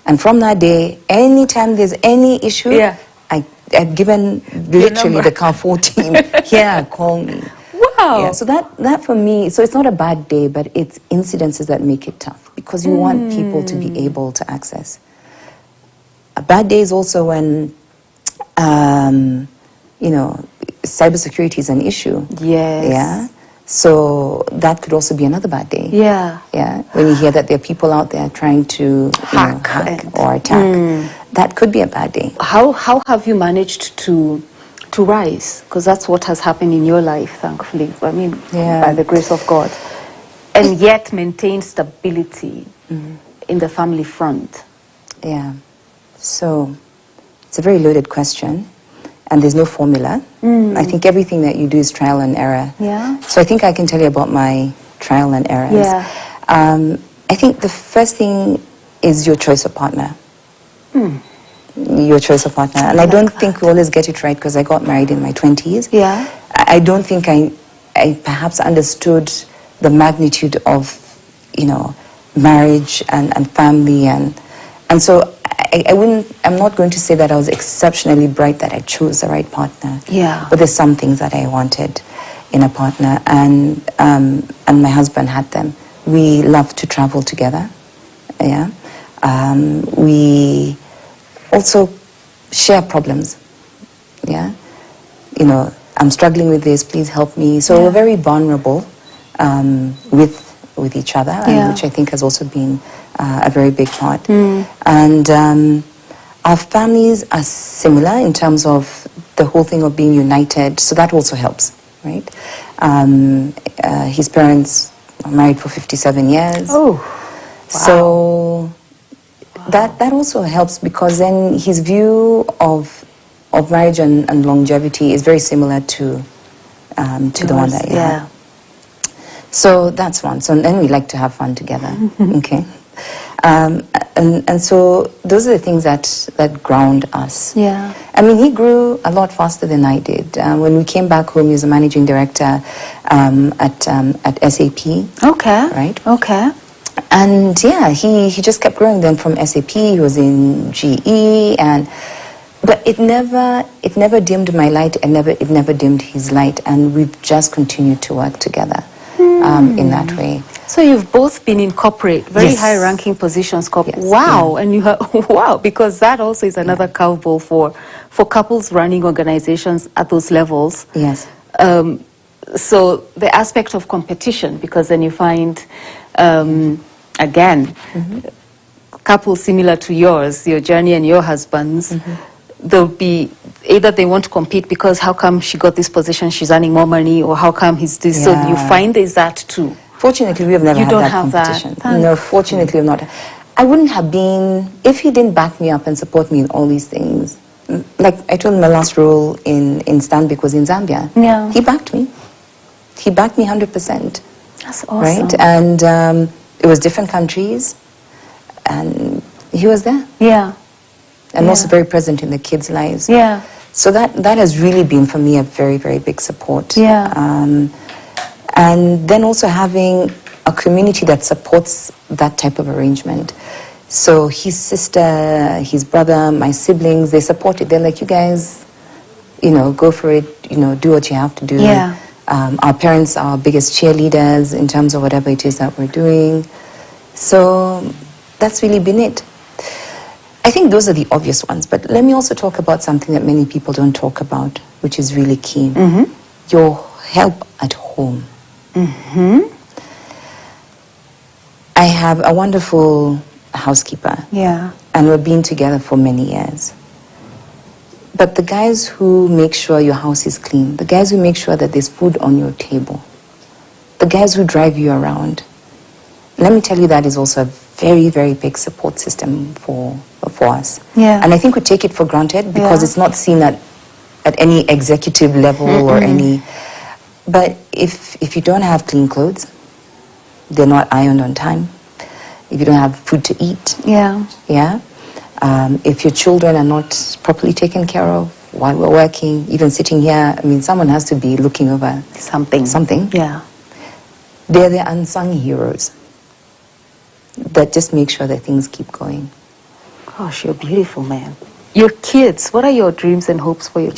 And from that day, anytime there's any issue, I've given literally the car 14. Yeah, call me. Wow. Yeah, so that for me, so it's not a bad day, but it's incidences that make it tough because you want people to be able to access. A bad day is also when, you know, cybersecurity is an issue. Yes. Yeah. So that could also be another bad day. Yeah. Yeah. When you hear that there are people out there trying to hack or attack, that could be a bad day. How have you managed to rise? Because that's what has happened in your life, thankfully. I mean, by the grace of God. And yet maintain stability in the family front. Yeah. So it's a very loaded question. And there's no formula. I think everything that you do is trial and error. Yeah. So I think I can tell you about my trial and errors. Yeah. I think the first thing is your choice of partner. Your choice of partner. And I don't think we always get it right because I got married in my 20s. Yeah. I don't think I perhaps understood the magnitude of, you know, marriage and family and so I'm not going to say that I was exceptionally bright that I chose the right partner. Yeah. But there's some things that I wanted in a partner, and my husband had them. We love to travel together. Yeah. We also share problems. Yeah. You know, I'm struggling with this, please help me. So we're very vulnerable with each other, and which I think has also been a very big part. And our families are similar in terms of the whole thing of being united, so that also helps, right? His parents are married for 57 years. Oh, wow. So that also helps because then his view of marriage and longevity is very similar to the one that you have. So that's one. So then we like to have fun together. Okay. And so those are the things that ground us. Yeah. I mean, he grew a lot faster than I did. When we came back home, he was a managing director at SAP. Okay. Right. Okay. And yeah, he just kept growing. Then from SAP, he was in GE, but it never dimmed my light. It never dimmed his light, and we've just continued to work together in that way. So you've both been in corporate, very high-ranking positions. Wow, and you have wow, because that also is another curveball for couples running organizations at those levels. Yes. So the aspect of competition, because then you find, again, couples similar to yours, your journey and your husband's, there'll be either they want to compete because how come she got this position, she's earning more money, or how come he's this. So you find there's that too. Fortunately, we have never had that competition. No, fortunately, we've not. I wouldn't have been, if he didn't back me up and support me in all these things. Like I told him, my last role in Stanbic was in Zambia. Yeah. He backed me. He backed me 100%. That's awesome. Right? And it was different countries, and he was there. Yeah. And also very present in the kids' lives. Yeah. So that has really been for me a very, very big support. Yeah. And then also having a community that supports that type of arrangement. So his sister, his brother, my siblings, they support it. They're like, you guys, you know, go for it, you know, do what you have to do. Yeah. Our parents are our biggest cheerleaders in terms of whatever it is that we're doing. So that's really been it. I think those are the obvious ones, but let me also talk about something that many people don't talk about, which is really key. Your help at home. I have a wonderful housekeeper. Yeah. And we've been together for many years. But the guys who make sure your house is clean, the guys who make sure that there's food on your table, the guys who drive you around, let me tell you, that is also a very, very big support system for us. Yeah. And I think we take it for granted because it's not seen at any executive level or any. But if you don't have clean clothes, they're not ironed on time. If you don't have food to eat, if your children are not properly taken care of while we're working, even sitting here, I mean, someone has to be looking over something. Yeah. They're the unsung heroes that just make sure that things keep going. Gosh, you're beautiful, man. Your kids, what are your dreams and hopes for your